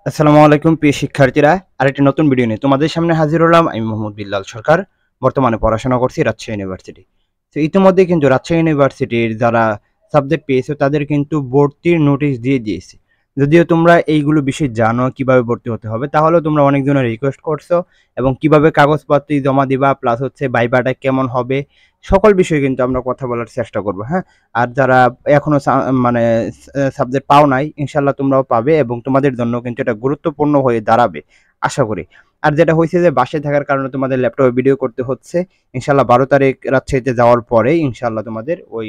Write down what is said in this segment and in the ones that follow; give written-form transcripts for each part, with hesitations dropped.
আসসালামু আলাইকুম প্রিয় শিক্ষার্থীরা, আরেকটি নতুন ভিডিও নিয়ে তোমাদের সামনে হাজির হলাম। আমি মোহাম্মদ বিল্লাল সরকার। বর্তমানে পড়াশোনা করছি রাজশাহী ইউনিভার্সিটি। তো ইতিমধ্যে কিন্তু রাজশাহী ইউনিভার্সিটির যারা সাবজেক্ট পেয়েছো তাদের কিন্তু ভর্তির নোটিশ দিয়ে দিয়েছে। যদিও তোমরা এইগুলো বিষয় জানো কিভাবে ভর্তি হতে হবে, তাহলেও তোমরা অনেকজনের রিকোয়েস্ট করছো এবং কিভাবে কাগজপত্র জমা দিবা, প্লাস হচ্ছে ভাইবাটা কেমন হবে, সকল বিষয়ে কিন্তু আমরা কথা বলার চেষ্টা করবো। হ্যাঁ, আর যারা এখনো মানে সাবজেক্ট পাও নাই, ইনশাল্লাহ তোমরাও পাবে এবং তোমাদের জন্য কিন্তু এটা গুরুত্বপূর্ণ হয়ে দাঁড়াবে আশা করি। আর যেটা হয়েছে যে বাসায় থাকার কারণে তোমাদের ল্যাপটপে ভিডিও করতে হচ্ছে, ইনশাল্লাহ 12 তারিখ রাজশাহীতে যাওয়ার পরে ইনশাল্লাহ তোমাদের ওই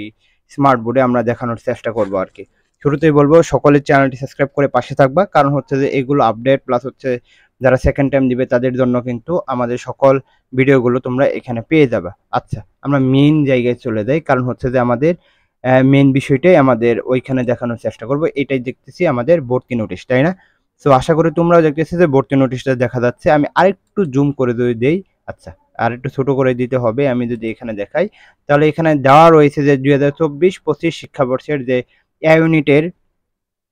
স্মার্ট বোর্ডে আমরা দেখানোর চেষ্টা করবো আর কি। শুরুতেই বলবো সকলের চ্যানেলটি সাবস্ক্রাইব করে পাশে থাকবা, কারণ হচ্ছে যে এগুলো আপডেট প্লাস হচ্ছে যারা সেকেন্ড টাইম দিবে তাদের জন্য কিন্তু আমাদের সকল ভিডিওগুলো তোমরা এখানে পেয়ে যাবে। আচ্ছা, আমরা মেইন জায়গায় চলে যাই, কারণ হচ্ছে যে আমাদের মেইন বিষয়টাই আমাদের ওইখানে দেখানোর চেষ্টা করব। এটাই দেখতেছি আমাদের ভর্তি নোটিশ, তাই না? সো আশা করি তোমরাও দেখতেছি যে ভর্তি নোটিশটা দেখা যাচ্ছে। আমি আরেকটু জুম করে যদি দেই, আচ্ছা আরেকটু ছোট করে দিতে হবে। আমি যদি এখানে দেখাই, তাহলে এখানে দেওয়া রয়েছে যে 2024-25 শিক্ষাবর্ষের যে এ ইউনিটের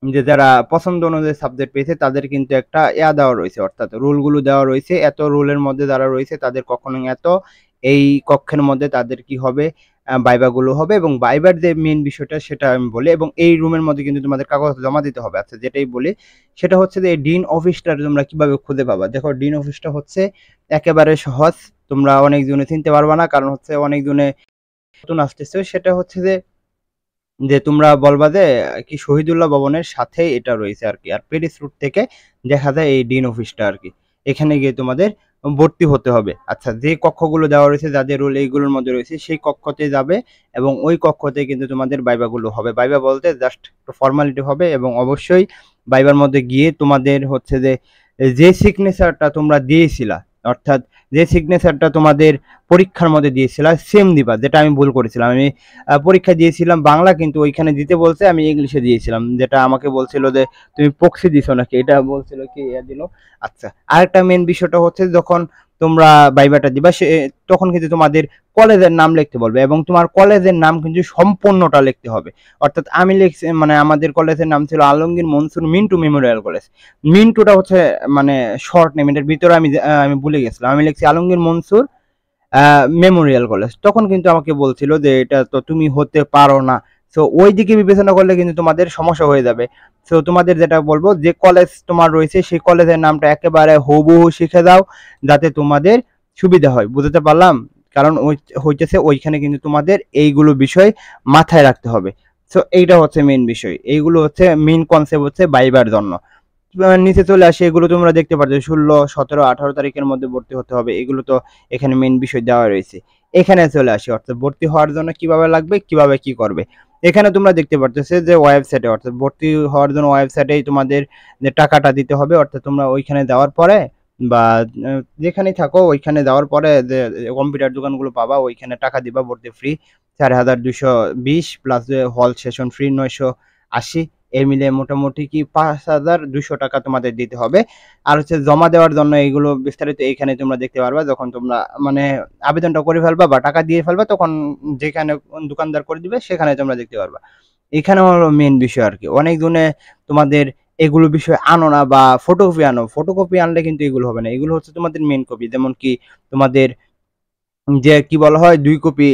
যে যারা পছন্দ অনুযায়ী সাবজেক্ট পেয়েছে তাদের কিন্তু একটা দেওয়া রয়েছে, অর্থাৎ রুলগুলো দেওয়া রয়েছে। এত রুলের মধ্যে যারা রয়েছে তাদের কখনোই এত এই কক্ষের মধ্যে তাদের কি হবে, ভাইবাগুলো হবে। এবং ভাইবার যে মেন বিষয়টা সেটা আমি বলি, এবং এই রুমের মধ্যে কিন্তু তোমাদের কাগজ জমা দিতে হবে। আচ্ছা, যেটাই বলি সেটা হচ্ছে যে ডিন অফিসটা তোমরা কিভাবে খুঁজে পাবা। দেখো, ডিন অফিসটা হচ্ছে একেবারে সহজ, তোমরা অনেকজনে চিনতে পারবা না, কারণ হচ্ছে অনেকজনে নতুন আসতেছে। সেটা হচ্ছে যে যে তোমরা বলবা যে কি শহীদুল্লাহ ভবনের সাথেই এটা রয়েছে আর কি। আর প্যারিস রুট থেকে দেখা যায় এই ডিন অফিসটা আর কি। এখানে গিয়ে তোমাদের ভর্তি হতে হবে। আচ্ছা, যে কক্ষগুলো দেওয়া রয়েছে যাদের রোল এইগুলোর মধ্যে রয়েছে সেই কক্ষতে যাবে এবং ওই কক্ষতে কিন্তু তোমাদের ভাইবাগুলো হবে। ভাইবা বলতে জাস্ট একটু ফর্মালিটি হবে, এবং অবশ্যই ভাইবার মধ্যে গিয়ে তোমাদের হচ্ছে যে যে সিগনেচারটা তোমরা দিয়েছিলা, অর্থাৎ যে সিগনেচারটা তোমাদের পরীক্ষার মধ্যে দিয়েছিলা সেম দিবা। যেটা আমি ভুল করেছিলাম, আমি পরীক্ষা দিয়েছিলাম বাংলা, কিন্তু ওইখানে দিতে বলছে আমি ইংলিশে দিয়েছিলাম। যেটা আমাকে বলছিল যে তুমি প্রক্সি দিছো নাকি, এটা বলছিল কি দিল। আচ্ছা, আরেকটা মেন বিষয়টা হচ্ছে যখন তোমরা ভাইভাটা দিবা তখন কিন্তু তোমাদের কলেজের নাম লিখতে বলবে, এবং তোমার কলেজের নাম কিন্তু সম্পূর্ণটা লিখতে হবে। অর্থাৎ আমি লিখছি, মানে আমাদের কলেজের নাম ছিল আলমগীর মনসুর মিন্টু মেমোরিয়াল কলেজ। মিন্টুটা হচ্ছে মানে শর্ট নেম, এটার ভিতরে আমি ভুলে গেছিলাম, আমি লিখছি আলমগীর মনসুর মেমোরিয়াল কলেজ। তখন কিন্তু আমাকে বলছিল যে এটা তো তুমি হতে পারো না। সো ওই দিকে বিবেচনা করলে কিন্তু তোমাদের সমস্যা হয়ে যাবে। সো তোমাদের যেটা বলবো, যে কলেজ তোমার রয়েছে সেই কলেজের নামটা একেবারে হুবহু শিখে দাও, যাতে তোমাদের সুবিধা হয়। বুঝতে পারলাম? কারণ ওই হইতেছে ওইখানে কিন্তু তোমাদের এইগুলো বিষয় মাথায় রাখতে হবে। সো এইটা হচ্ছে মেইন বিষয়, এইগুলো হচ্ছে মেইন কনসেপ্ট হচ্ছে ভাইবার জন্য। নিচে চলে আসে, এগুলো তোমরা দেখতে পাচ্ছ 16, 17, 18 তারিখের মধ্যে ভর্তি হতে হবে। এগুলো তো এখানে মেইন বিষয় দেওয়া রয়েছে। এখানে চলে আসি, অর্থাৎ ভর্তি হওয়ার জন্য কিভাবে লাগবে, কিভাবে কি করবে। এখানে তোমরা দেখতে পাচ্ছ যে ওয়েবসাইটে, অর্থাৎ ভর্তি হওয়ার জন্য ওয়েবসাইটেই তোমাদের যে টাকাটা দিতে হবে। অর্থাৎ তোমরা ওইখানে দেওয়ার পরে বা যেখানেই থাকো ওইখানে দেওয়ার পরে যে কম্পিউটার দোকানগুলো পাবা ওইখানে টাকা দিবা, ভর্তি ফ্রি 4,220 প্লাস হল সেশন ফ্রি 980। এর মিলে মোটামুটি কি 5,200 টাকা তোমাদের দিতে হবে। আর হচ্ছে জমা দেওয়ার জন্য এইগুলো বিস্তারিত এইখানে তোমরা দেখতে পারবা। যখন তোমরা মানে আবেদনটা করে ফেলবা বা টাকা দিয়ে ফেলবা, তখন যেখানে দোকানদার করে দিবে সেখানে তোমরা দেখতে পারবা। এখানে হলো মেন বিষয় আর কি। অনেক জনে তোমাদের এগুলো বিষয় আনো না বা ফটোকপি আনো, ফটোকপি আনলে কিন্তু এগুলো হবে না। এগুলো হচ্ছে তোমাদের মেন কপি, যেমন কি তোমাদের যে কি বলা হয় 2 কপি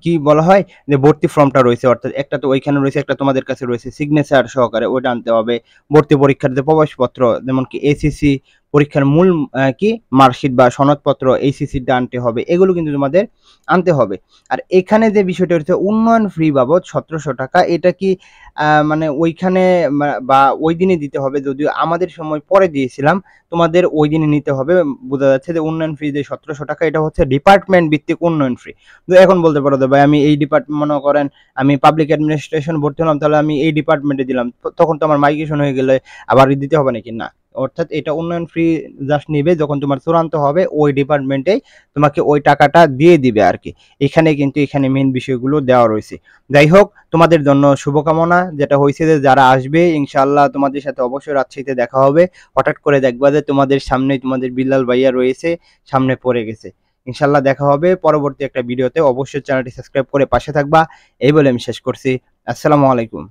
কি বলা হয় যে ভর্তি ফর্মটা রয়েছে, অর্থাৎ একটা তো ওইখানে রয়েছে, একটা তোমাদের কাছে রয়েছে সিগনেচার সহকারে, ওইটা আনতে হবে। ভর্তি পরীক্ষার যে প্রবেশপত্র, যেমন কি এসিসি পরীক্ষার মূল কি মার্কশিট বা সনদপত্র, এইচএসসিটা আনতে হবে। এগুলো কিন্তু তোমাদের আনতে হবে। আর এখানে যে বিষয়টা হচ্ছে উন্নয়ন ফ্রি বাবদ 1700 টাকা, এটা কি মানে ওইখানে বা ওই দিনে দিতে হবে, যদিও আমাদের সময় পরে দিয়েছিলাম, তোমাদের ওই দিনে নিতে হবে। বোঝা যাচ্ছে যে উন্নয়ন ফ্রি যে 1700 টাকা, এটা হচ্ছে ডিপার্টমেন্ট ভিত্তিক উন্নয়ন ফ্রি। তো এখন বলতে পারো যে ভাই আমি এই ডিপার্টমেন্ট, মনে করেন আমি পাবলিক অ্যাডমিনিস্ট্রেশন ভর্তি হলাম, তাহলে আমি এই ডিপার্টমেন্টে দিলাম, তখন তো আমার মাইগ্রেশন হয়ে গেলে আবার দিতে হবে নাকি? না, অর্থাৎ এটা উন্নয়ন ফ্রি জাস্ট নিবে যখন তোমার চূড়ান্ত হবে, ওই ডিপার্টমেন্টেই তোমাকে ওই টাকাটা দিয়ে দিবে আর কি। এখানে কিন্তু এখানে মেন বিষয়গুলো দেওয়া রয়েছে। যাই হোক, তোমাদের জন্য শুভকামনা। যেটা হয়েছে যে যারা আসবে ইনশাআল্লাহ তোমাদের সাথে অবশ্যই রাজশাহীতে দেখা হবে। হঠাৎ করে দেখবা যে তোমাদের সামনেই তোমাদের বিল্লাল ভাইয়া রয়েছে, সামনে পড়ে গেছে। ইনশাল্লাহ দেখা হবে পরবর্তী একটা ভিডিওতে। অবশ্যই চ্যানেলটি সাবস্ক্রাইব করে পাশে থাকবা। এই বলে আমি শেষ করছি। আসসালামু আলাইকুম।